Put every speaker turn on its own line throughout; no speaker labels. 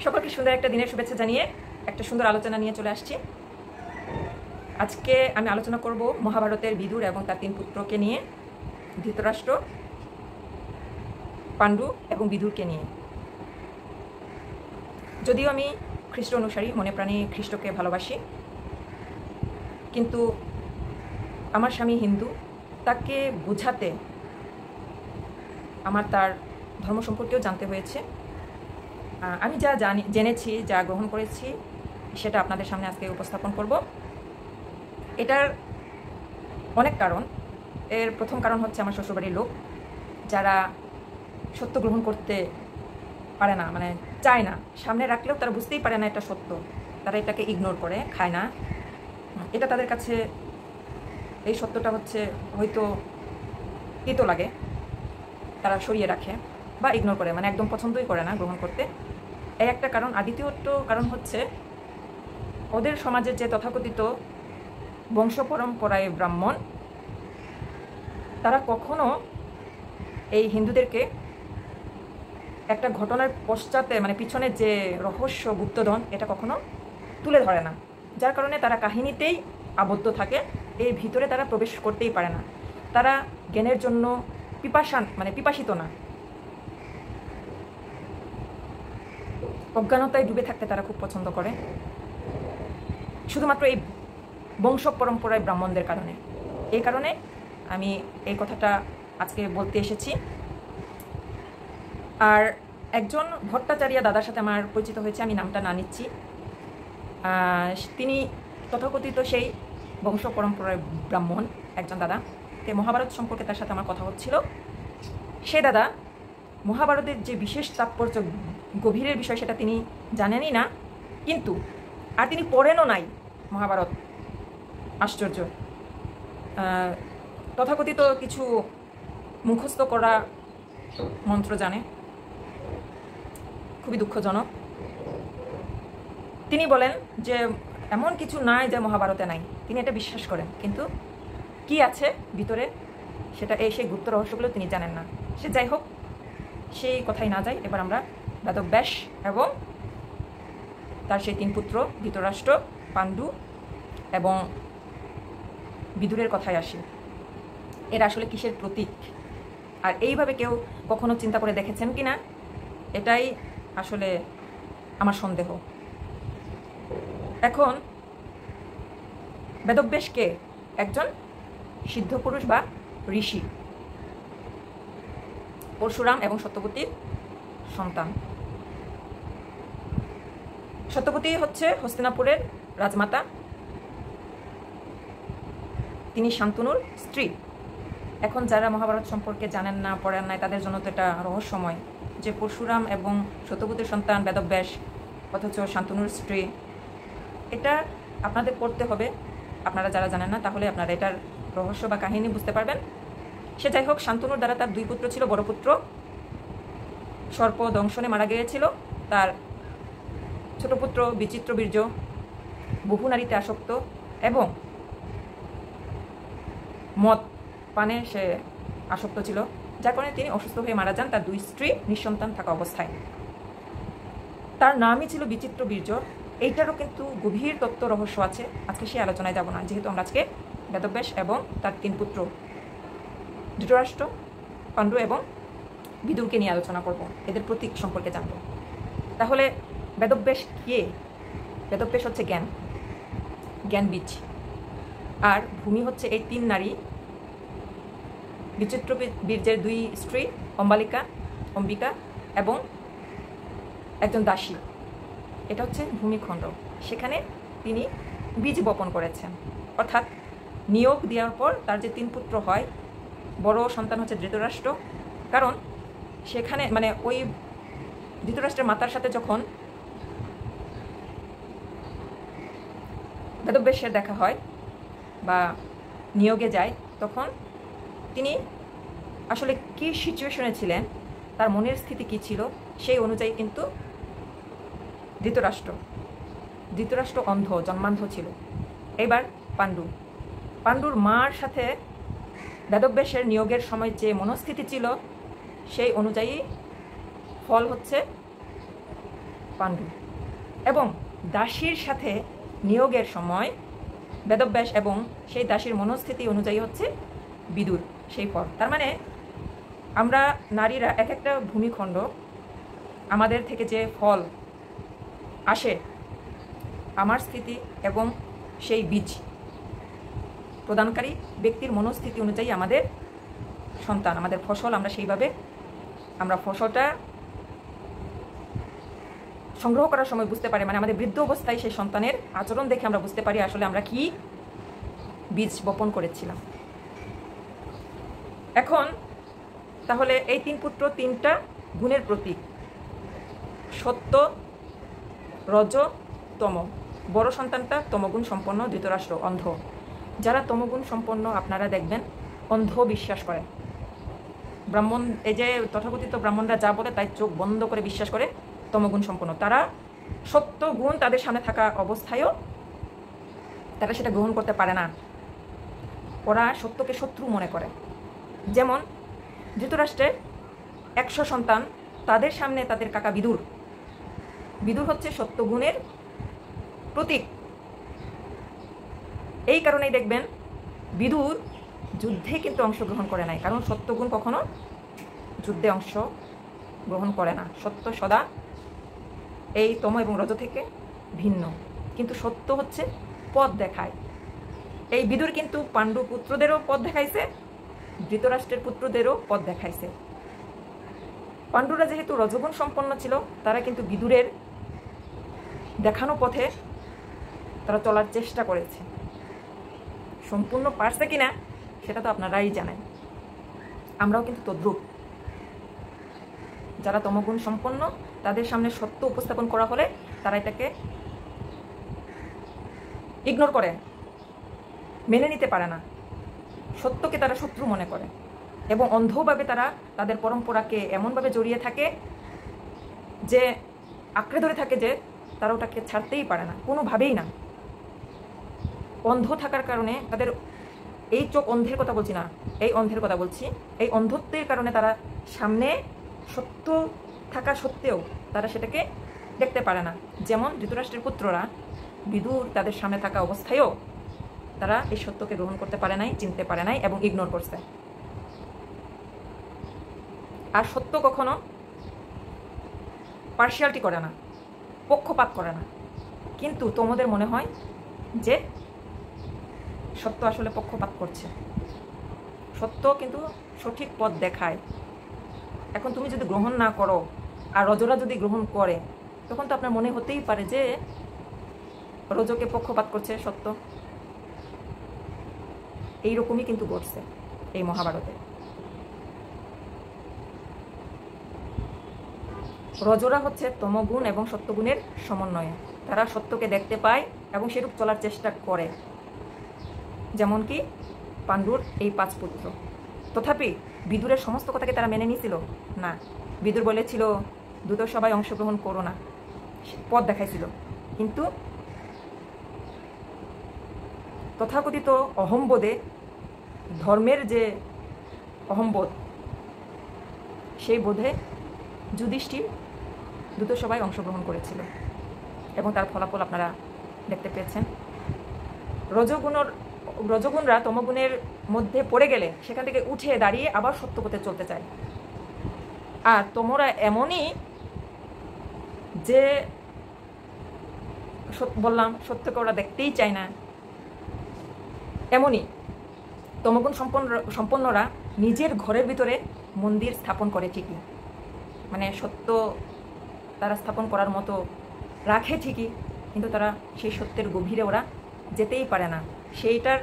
সকলকে সুন্দর একটা দিনের শুভেচ্ছা জানিয়ে একটা সুন্দর আলোচনা নিয়ে চলে আসছি। আজকে আমি আলোচনা করব মহাভারতের বিদুর এবং তার 3 পুত্রকে নিয়ে, ধৃতরাষ্ট্র, পাণ্ডু এবং বিদুরকে নিয়ে। যদিও আমি খ্রিস্ট অনুসারী, মনে প্রাণে খ্রিস্টকে ভালোবাসি, কিন্তু আমার স্বামী হিন্দু, তাকে বোঝাতে আমার তার ধর্ম সম্পর্কেও জানতে হয়েছে। আমি যা জেনেছি, যা গ্রহণ করেছি, সেটা আপনাদের সামনে আজকে উপস্থাপন করব। এটার অনেক কারণ। এর প্রথম কারণ হচ্ছে আমার শ্বশুরবাড়ির লোক, যারা সত্য গ্রহণ করতে পারে না, মানে চায় না, সামনে রাখলেও তারা বুঝতেই পারে না এটা সত্য, তারা এটাকে ইগনোর করে, খায় না। এটা তাদের কাছে, এই সত্যটা হচ্ছে হয়তো তিতো লাগে, তারা সরিয়ে রাখে বা ইগনোর করে, মানে একদম পছন্দই করে না গ্রহণ করতে। এই একটা কারণ। আর দ্বিতীয়ত কারণ হচ্ছে ওদের সমাজের যে তথাকথিত বংশ পরম্পরায় ব্রাহ্মণ, তারা কখনো এই হিন্দুদেরকে একটা ঘটনার পশ্চাতে, মানে পিছনে যে রহস্য, গুপ্তধন, এটা কখনো তুলে ধরে না। যার কারণে তারা কাহিনীতেই আবদ্ধ থাকে, এর ভিতরে তারা প্রবেশ করতেই পারে না। তারা জ্ঞানের জন্য পিপাসিত না, অজ্ঞানতায় ডুবে থাকতে তারা খুব পছন্দ করে, শুধুমাত্র এই বংশ পরম্পরায় ব্রাহ্মণদের কারণে। এই কারণে আমি এই কথাটা আজকে বলতে এসেছি। আর একজন ভট্টাচার্য দাদার সাথে আমার পরিচিত হয়েছে, আমি নামটা না নিচ্ছি। তিনি তথাকথিত সেই বংশ পরম্পরায় ব্রাহ্মণ একজন দাদা। মহাভারত সম্পর্কে তার সাথে আমার কথা হচ্ছিল। সে দাদা মহাভারতের যে বিশেষ তাৎপর্য, গভীরের বিষয়, সেটা তিনি জানেনই না, কিন্তু আর তিনি পড়েনও নাই মহাভারত। আশ্চর্য। তথাকথিত কিছু মুখস্থ করা মন্ত্র জানে, খুবই দুঃখজনক। তিনি বলেন যে এমন কিছু নাই যে মহাভারতে নাই, তিনি এটা বিশ্বাস করেন, কিন্তু কি আছে ভিতরে সেটা, সেই গুপ্ত রহস্যগুলো তিনি জানেন না। সে যাই হোক, সেই কথাই না যায়। এবার আমরা বেদব্যাস এবং তার সেই 3 পুত্র, ধৃতরাষ্ট্র, পাণ্ডু এবং বিদুরের কথায় আসি। এরা আসলে কিসের প্রতীক, আর এইভাবে কেউ কখনো চিন্তা করে দেখেছেন কি না, এটাই আসলে আমার সন্দেহ। এখন বেদব্যাসকে একজন সিদ্ধ পুরুষ বা ঋষি, পরশুরাম এবং সত্যবতীর সন্তান। সত্যবতী হচ্ছে হস্তিনাপুরের রাজমাতা, তিনি শান্তনুর স্ত্রী। এখন যারা মহাভারত সম্পর্কে জানেন না, পড়েন নাই, তাদের জন্য তো এটা রহস্যময় যে পরশুরাম এবং সত্যবতীর সন্তান বেদব্যাস, অথচ শান্তনুর স্ত্রী। এটা আপনাদের পড়তে হবে, আপনারা যারা জানেন না, তাহলে আপনারা এটার রহস্য বা কাহিনী বুঝতে পারবেন। সে যাই হোক, শান্তনুর দ্বারা তার 2 পুত্র ছিল। বড় পুত্র সর্প দংশনে মারা গিয়েছিল। তার ছোট পুত্র বিচিত্রবীর্য, বহু নারীতে আসক্ত এবং মদ পানে সে আসক্ত ছিল, যার কারণে তিনি অসুস্থ হয়ে মারা যান, তার 2 স্ত্রী নিঃসন্তান থাকা অবস্থায়। তার নামই ছিল বিচিত্রবীর্য। এইটারও কিন্তু গভীর তত্ত্ব রহস্য আছে, আজকে সেই আলোচনায় যাব না, যেহেতু আমরা আজকে বেদব্যাস এবং তার 3 পুত্র ধৃতরাষ্ট্র, পাণ্ডু এবং বিদুরকে নিয়ে আলোচনা করব, এদের প্রতীক সম্পর্কে জানব। তাহলে বেদব্যাস কে? বেদব্যাস হচ্ছে জ্ঞান বীজ, আর ভূমি হচ্ছে এই 3 নারী, বিচিত্রবীর্যের 2 স্ত্রী, অম্বিকা এবং একজন দাসী। এটা হচ্ছে ভূমিখণ্ড, সেখানে তিনি বীজ বপন করেছেন। অর্থাৎ নিয়োগ দেওয়ার পর তার যে 3 পুত্র হয়, বড় সন্তান হচ্ছে ধৃতরাষ্ট্র, কারণ সেখানে মানে ওই ধৃতরাষ্ট্রের মাতার সাথে যখন বেদব্যাসের দেখা হয় বা নিয়োগে যায়, তখন তিনি আসলে কী সিচুয়েশনে ছিলেন, তার মনের স্থিতি কী ছিল, সেই অনুযায়ী কিন্তু ধৃতরাষ্ট্র অন্ধ, জন্মান্ধ ছিল। এবার পাণ্ডুর মার সাথে বেদব্যাসের নিয়োগের সময় যে মনস্থিতি ছিল, সেই অনুযায়ী ফল হচ্ছে পাণ্ডু, এবং দাসীর সাথে নিয়োগের সময় বেদব্যাস এবং সেই দাসীর মনস্থিতি অনুযায়ী হচ্ছে বিদুর সেই ফল। তার মানে আমরা নারীরা এক একটা ভূমিখণ্ড, আমাদের থেকে যে ফল আসে আমার স্থিতি এবং সেই বীজ প্রদানকারী ব্যক্তির মনস্থিতি অনুযায়ী আমাদের সন্তান, আমাদের ফসল, আমরা সেইভাবে আমরা ফসলটা সংগ্রহ করার সময় বুঝতে পারি, মানে আমাদের বৃদ্ধ অবস্থায় সেই সন্তানের আচরণ দেখে আমরা বুঝতে পারি আসলে আমরা কি বীজ বপন করেছিলাম। এখন তাহলে এই 3 পুত্র 3টা গুণের প্রতীক, সত্য, রজ, তম। বড় সন্তানটা তমগুণ সম্পন্ন, ধৃতরাষ্ট্র অন্ধ। যারা তমগুণ সম্পন্ন আপনারা দেখবেন অন্ধ বিশ্বাস করে, ব্রাহ্মণ, এই যে তথাকথিত ব্রাহ্মণরা যা বলে তাই চোখ বন্ধ করে বিশ্বাস করে, তমগুণ সম্পন্ন। তারা সত্য গুণ তাদের সামনে থাকা অবস্থায়ও তারা সেটা গ্রহণ করতে পারে না, ওরা সত্যকে শত্রু মনে করে। যেমন ধৃতরাষ্ট্রের 100 সন্তান, তাদের সামনে তাদের কাকা বিদুর, বিদুর হচ্ছে সত্যগুণের প্রতীক। এই কারণেই দেখবেন বিদুর যুদ্ধে কিন্তু অংশগ্রহণ করে নাই, কারণ সত্যগুণ কখনো যুদ্ধে অংশ গ্রহণ করে না। সত্য সদা এই তম এবং রজ থেকে ভিন্ন, কিন্তু সত্য হচ্ছে পথ দেখায়। এই বিদুর কিন্তু পাণ্ডু পুত্রদেরও পথ দেখাইছে, ধৃতরাষ্ট্রের পুত্রদেরও পথ দেখাইছে। পাণ্ডুরা যেহেতু রজগুণ সম্পন্ন ছিল, তারা কিন্তু বিদুরের দেখানো পথে তারা চলার চেষ্টা করেছে। সম্পূর্ণ পারছে কিনা সেটা তো আপনারাই জানেন। আমরাও কিন্তু তদ্রূপ, যারা তমগুণ সম্পন্ন তাদের সামনে সত্য উপস্থাপন করা হলে তারা এটাকে ইগনোর করে, মেনে নিতে পারে না, সত্যকে তারা শত্রু মনে করে এবং অন্ধভাবে তারা তাদের পরম্পরাকে এমনভাবে জড়িয়ে থাকে যে আঁকড়ে ধরে থাকে যে তারা ওটাকে ছাড়তেই পারে না, কোনোভাবেই না। অন্ধ থাকার কারণে তাদের, এই চোখ অন্ধের কথা বলছি না, এই অন্ধের কথা বলছি, এই অন্ধত্বের কারণে তারা সামনে সত্য থাকা সত্ত্বেও তারা সেটাকে দেখতে পারে না। যেমন ধৃতরাষ্ট্রের পুত্ররা বিদুর তাদের সামনে থাকা অবস্থায়ও তারা এই সত্যকে গ্রহণ করতে পারে নাই, চিনতে পারে নাই এবং ইগনোর করছে। আর সত্য কখনো পার্শিয়ালিটি করে না, পক্ষপাত করে না, কিন্তু তোমাদের মনে হয় যে সত্য আসলে পক্ষপাত করছে। সত্য কিন্তু সঠিক পথ দেখায়। এখন তুমি যদি গ্রহণ না করো আর রজরা যদি গ্রহণ করে, তখন তো আপনার মনে হতেই পারে যে রজকে পক্ষপাত করছে সত্য। এইরকমই কিন্তু ঘটছে এই মহাভারতে। রজরা হচ্ছে তমগুণ এবং সত্যগুণের সমন্বয়ে, তারা সত্যকে দেখতে পায় এবং সেরূপ চলার চেষ্টা করে। যেমন কি পাণ্ডুর এই 5 পুত্র। তথাপি বিদুরের সমস্ত কথাকে তারা মেনে নিয়েছিল না। বিদুর বলেছিল দ্রুত সবাই অংশগ্রহণ করো না, পথ দেখাইছিল, কিন্তু তথাকথিত অহম্বোধে, ধর্মের যে অহম্বোধ, সেই বোধে যুধিষ্ঠির দ্রুত সবাই অংশগ্রহণ করেছিল এবং তার ফলাফল আপনারা দেখতে পেয়েছেন। রজগুণরা তমগুণের মধ্যে পড়ে গেলে সেখান থেকে উঠে দাঁড়িয়ে আবার সত্য পথে চলতে চায়। আর তোমরা এমনই যে বললাম সত্যকে ওরা দেখতেই চায় না, এমনই তমগুণ সম্পন্নরা নিজের ঘরের ভিতরে মন্দির স্থাপন করে ঠিকই, মানে সত্য তারা স্থাপন করার মতো রাখে ঠিকই, কিন্তু তারা সেই সত্যের গভীরে ওরা যেতেই পারে না, সেইটার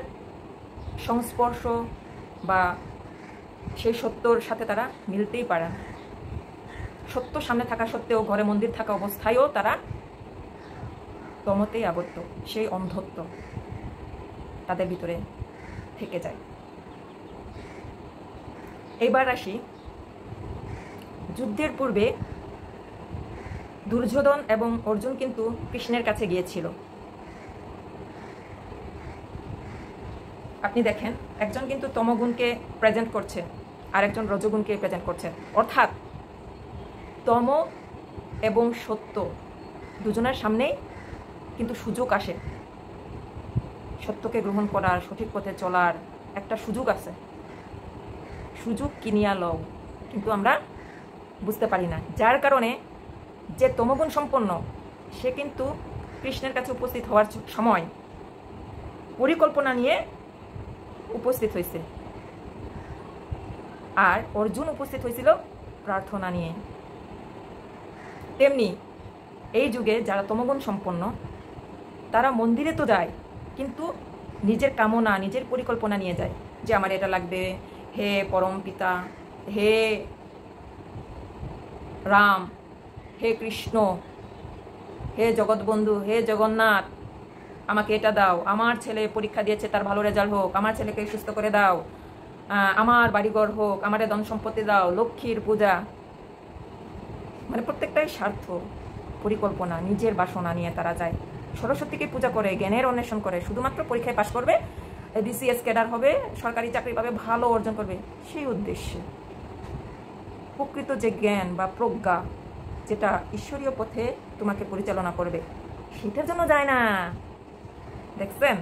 সংস্পর্শ বা সেই সত্যর সাথে তারা মিলতেই পারে না। সত্য সামনে থাকা সত্ত্বেও ঘরে মন্দির থাকা অবস্থায়ও তারা তমতেই আবদ্ধ, সেই অন্ধত্ব তাদের ভিতরে থেকে যায়। এইবার আসি, যুদ্ধের পূর্বে দুর্যোধন এবং অর্জুন কিন্তু কৃষ্ণের কাছে গিয়েছিল। আপনি দেখেন একজন কিন্তু তমগুণকে প্রেজেন্ট করছে আর একজন রজগুণকে প্রেজেন্ট করছে, অর্থাৎ তম এবং সত্য দুজনের সামনেই কিন্তু সুযোগ আসে, সত্যকে গ্রহণ করার, সঠিক পথে চলার একটা সুযোগ আছে। সুযোগ কিনিয়া লও, কিন্তু আমরা বুঝতে পারি না। যার কারণে যে তমগুণ সম্পন্ন সে কিন্তু কৃষ্ণের কাছে উপস্থিত হওয়ার সময় পরিকল্পনা নিয়ে উপস্থিত হয়েছে, আর অর্জুন উপস্থিত হয়েছিল প্রার্থনা নিয়ে। তেমনি এই যুগে যারা তমগুণ সম্পন্ন তারা মন্দিরে তো যায়, কিন্তু নিজের কামনা, নিজের পরিকল্পনা নিয়ে যায়, যে আমার এটা লাগবে, হে পরম পিতা, হে রাম, হে কৃষ্ণ, হে জগৎবন্ধু, হে জগন্নাথ, আমাকে এটা দাও, আমার ছেলে পরীক্ষা দিয়েছে তার ভালো রেজাল্ট হোক, আমার ছেলেকে সুস্থ করে দাও, আমার বাড়িঘর হোক, আমার ধন সম্পত্তি দাও, লক্ষ্মীর পূজা। মানে প্রত্যেকটাই স্বার্থ, পরিকল্পনা, নিজের বাসনা নিয়ে তারা যায়। সরস্বতীকে পূজা করে, জ্ঞানের অন্বেষণ করে, শুধুমাত্র পরীক্ষায় পাশ করবে, বিসিএস ক্যাডার হবে, সরকারি চাকরি পাবে, ভালো অর্জন করবে, সেই উদ্দেশ্যে। প্রকৃত যে জ্ঞান বা প্রজ্ঞা, যেটা ঈশ্বরীয় পথে তোমাকে পরিচালনা করবে, সেটার জন্য যায় না। দেখছেন,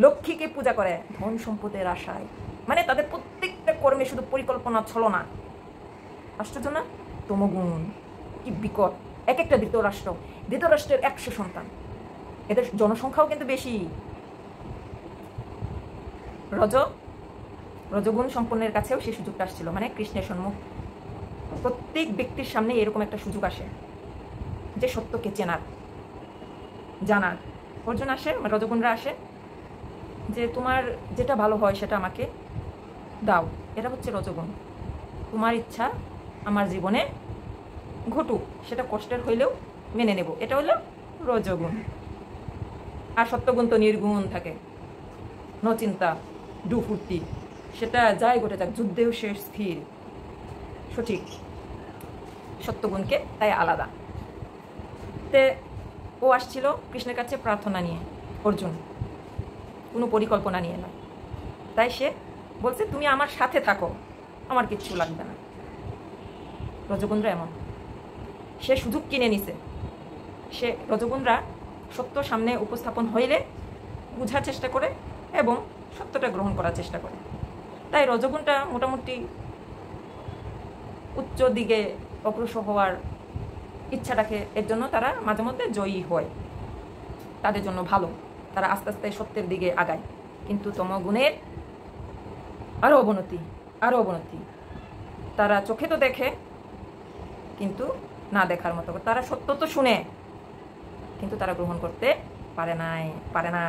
লক্ষ্মীকে পূজা করে ধন সম্পদের আশায়। মানে তাদের প্রত্যেকটা কর্মে শুধু পরিকল্পনা, ছলনা। আশ্চর্য না? তমগুণ কি বিকট! এক একটা ধৃতরাষ্ট্রের 100 সন্তান, এদের জনসংখ্যাও কিন্তু বেশি। রজগুণ সম্পন্নের কাছেও সেই সুযোগটা আসছিল, মানে কৃষ্ণের সম্মুখ। প্রত্যেক ব্যক্তির সামনে এরকম একটা সুযোগ আসে যে সত্যকে চেনার, জানার। অর্জুন আসে, রজগুণরা আসে, যে তোমার যেটা ভালো হয় সেটা আমাকে দাও, এটা হচ্ছে রজগুণ। তোমার ইচ্ছা আমার জীবনে ঘটুক, সেটা কষ্টের হইলেও মেনে নেব, এটা হলো রজগুণ। আর সত্যগুণ তো নির্গুণ থাকে, ন চিন্তা ডু ফুর্তি, সেটা যাই ঘটে যাক, যুদ্ধেও সে স্থির, সঠিক। সত্যগুণকে তাই আলাদা। তে ও আসছিল কৃষ্ণের কাছে প্রার্থনা নিয়ে, অর্জুন কোনো পরিকল্পনা নিয়ে নয়। তাই সে বলছে তুমি আমার সাথে থাকো, আমার কিচ্ছু লাগবে না। রজগুণরা এমন, সে সুযোগ কিনে নিছে। সে রজগুণরা সত্য সামনে উপস্থাপন হইলে বোঝার চেষ্টা করে এবং সত্যটা গ্রহণ করার চেষ্টা করে। তাই রজগুণটা মোটামুটি উচ্চ দিকে অগ্রসর হওয়ার ইচ্ছা রাখে, এর জন্য তারা মাঝে মধ্যে জয়ী হয়, তাদের জন্য ভালো, তারা আস্তে আস্তে সত্যের দিকে আগায়। কিন্তু তমগুণের আরও অবনতি, আরও অবনতি। তারা চোখে তো দেখে, কিন্তু না দেখার মতো। তারা সত্য তো শুনে, কিন্তু তারা গ্রহণ করতে পারে না।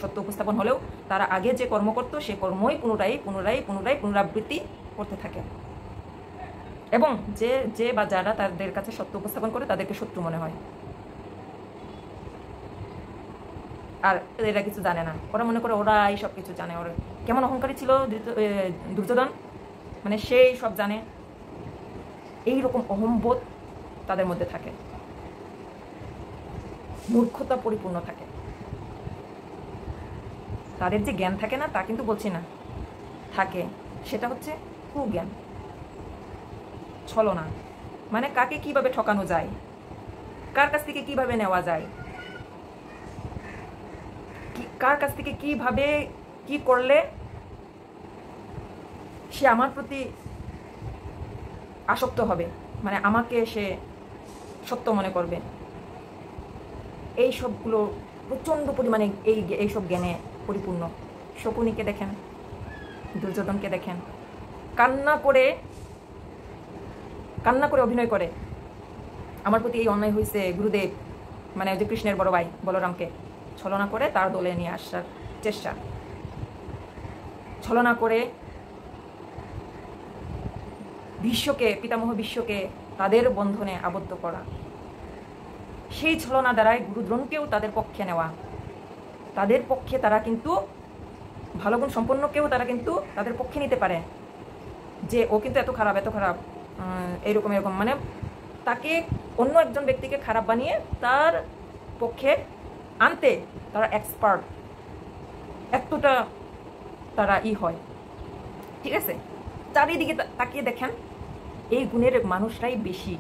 সত্য উপস্থাপন হলেও তারা আগে যে কর্ম করতো সে কর্মই পুনরাবৃত্তি করতে থাকে, এবং যে বা যারা তাদের কাছে সত্য উপস্থাপন করে তাদেরকে শত্রু মনে হয়। আর এরা কিছু জানে না, ওরা মনে করে ওরাই সব কিছু জানে। ওরা কেমন অহংকারী ছিল দুর্যোধন, মানে সেই সব জানে, এইরকম অহংবোধ তাদের মধ্যে থাকে, মূর্খতা পরিপূর্ণ থাকে। তাদের যে জ্ঞান থাকে না তা কিন্তু বলছি না, থাকে, সেটা হচ্ছে কুজ্ঞান, ছলনা। মানে কাকে কিভাবে ঠকানো যায়, কার কাছ থেকে কিভাবে নেওয়া যায়, কার কাছ থেকে কিভাবে কি করলে সে আমার প্রতি আসক্ত হবে, মানে আমাকে সে সত্য মনে করবে। এই সবগুলো প্রচণ্ড পরিমাণে এইসব জ্ঞানে পরিপূর্ণ। শকুনিকে দেখেন, দুর্যোধনকে দেখেন, কান্না করে অভিনয় করে, আমার প্রতি এই অন্যায় হয়েছে গুরুদেব, মানে যে কৃষ্ণের বড় ভাই বলরামকে ছলনা করে তার দলে নিয়ে আসার চেষ্টা, ছলনা করে পিতামহ বিশ্বকে তাদের বন্ধনে আবদ্ধ করা, সেই ছলনা দ্বারাই গুরুদ্রোণকেও তাদের পক্ষে নেওয়া, তাদের পক্ষে তারা কিন্তু ভালো গুণ সম্পন্নকেও তারা কিন্তু তাদের পক্ষে নিতে পারে, যে ও কিন্তু এত খারাপ এরকম, মানে তাকে অন্য একজন ব্যক্তিকে খারাপ বানিয়ে তার পক্ষে আনতে তারা এক্সপার্ট, এতটা তারা হয়। ঠিক আছে, চারিদিকে তাকিয়ে দেখেন, এই গুণের মানুষরাই বেশি।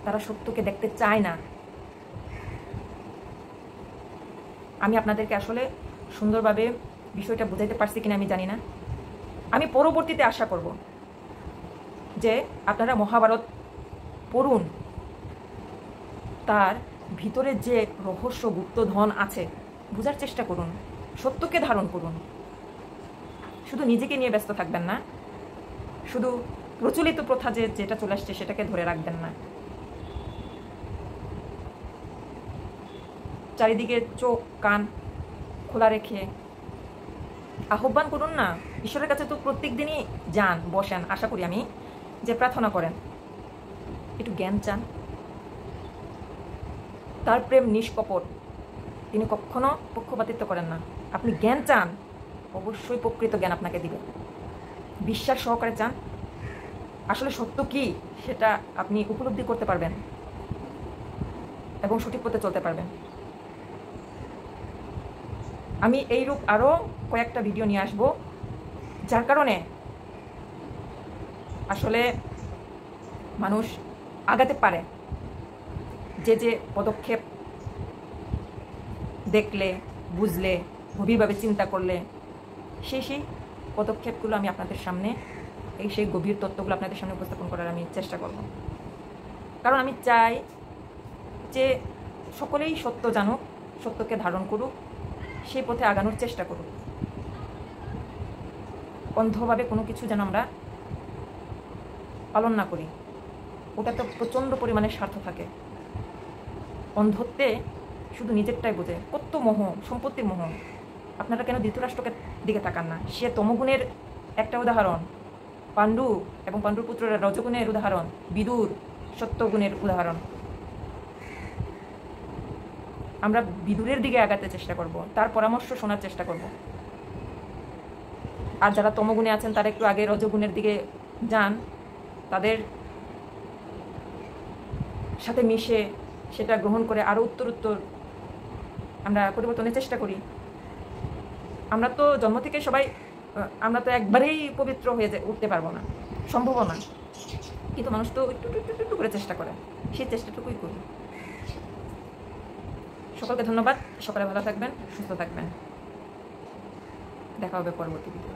তারা সত্যকে দেখতে চায় না। আমি আপনাদেরকে আসলে সুন্দরভাবে বিষয়টা বুঝাইতে পারছি কিনা আমি জানি না। আমি পরবর্তীতে আশা করব যে আপনারা মহাভারত পড়ুন, তার ভিতরে যে রহস্য গুপ্তধন আছে বোঝার চেষ্টা করুন, সত্যকে ধারণ করুন। শুধু নিজেকে নিয়ে ব্যস্ত থাকবেন না, শুধু প্রচলিত প্রথা যেটা চলে আসছে সেটাকে ধরে রাখবেন না। চারিদিকে চোখ কান খোলা রেখে আহ্বান করুন না। ঈশ্বরের কাছে তো প্রত্যেক দিনই যান, বসেন, আশা করি আমি, যে প্রার্থনা করেন, একটু জ্ঞান চান। তার প্রেম নিষ্কপট, তিনি কখনো পক্ষপাতিত্ব করেন না। আপনি জ্ঞান চান, অবশ্যই প্রকৃত জ্ঞান আপনাকে দিবে। বিশ্বাস সহকারে চান, আসলে সত্য কি সেটা আপনি উপলব্ধি করতে পারবেন এবং সঠিক পথে চলতে পারবেন। আমি এইরূপ আরও কয়েকটা ভিডিও নিয়ে আসবো, যার কারণে আসলে মানুষ আগাতে পারে। যে পদক্ষেপ দেখলে, বুঝলে, গভীরভাবে চিন্তা করলে সেই পদক্ষেপগুলো আমি আপনাদের সামনে, সেই গভীর তত্ত্বগুলো আপনাদের সামনে উপস্থাপন করার আমি চেষ্টা করব। কারণ আমি চাই যে সকলেই সত্য জানুক, সত্যকে ধারণ করুক, সেই পথে আগানোর চেষ্টা করুক। অন্ধভাবে কোনো কিছু যেন আমরা পালন না করি, ওটা তো প্রচণ্ড পরিমাণে স্বার্থ থাকে। অন্ধত্বে শুধু নিজেরটাই বোঝে, কত মোহ, সম্পত্তির মোহ। আপনারা কেন ধৃতরাষ্ট্রকে দিকে তাকান না? সে তমগুণের একটা উদাহরণ, পাণ্ডু এবং পাণ্ডুর পুত্ররা রজগুণের উদাহরণ, বিদুর সত্যগুণের উদাহরণ। আমরা বিদুরের দিকে আগাতে চেষ্টা করব, তার পরামর্শ শোনার চেষ্টা করব। আর যারা তমগুণে আছেন তারা একটু আগে রজগুণের দিকে যান, তাদের সাথে মিশে সেটা গ্রহণ করে আরও উত্তর আমরা পরিবর্তনের চেষ্টা করি। আমরা তো জন্ম থেকে সবাই, আমরা তো একবারেই পবিত্র হয়ে উঠতে পারবো না, সম্ভবও না। কিন্তু মানুষ তো একটু করে চেষ্টা করে, সেই চেষ্টাটুকুই করি। সকলকে ধন্যবাদ। সকালে ভালো থাকবেন, সুস্থ থাকবেন। দেখা হবে পরবর্তী ভিডিও।